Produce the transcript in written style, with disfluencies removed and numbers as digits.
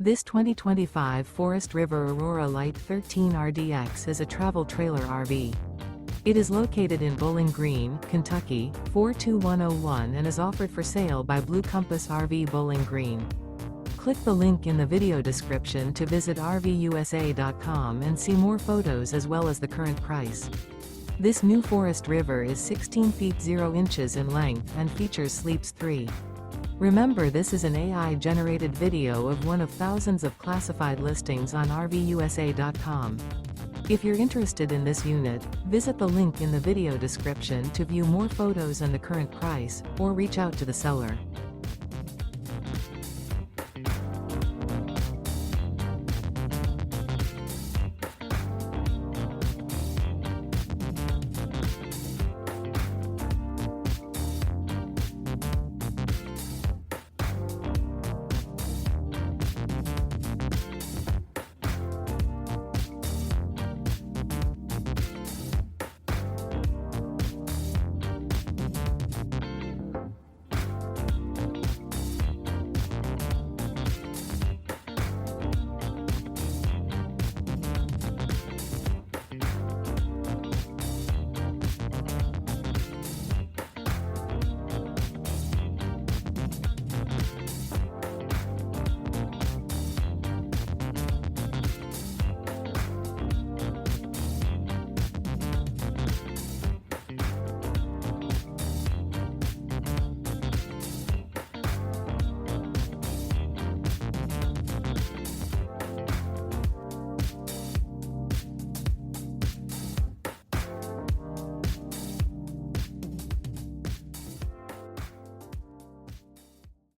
This 2025 Forest River Aurora Light 13RDX is a travel trailer RV. It is located in Bowling Green, Kentucky, 42101 and is offered for sale by Blue Compass RV Bowling Green. Click the link in the video description to visit RVUSA.com and see more photos as well as the current price. This new Forest River is 16 feet 0 inches in length and features sleeps 3. Remember, this is an AI-generated video of one of thousands of classified listings on RVUSA.com. If you're interested in this unit, visit the link in the video description to view more photos and the current price, or reach out to the seller.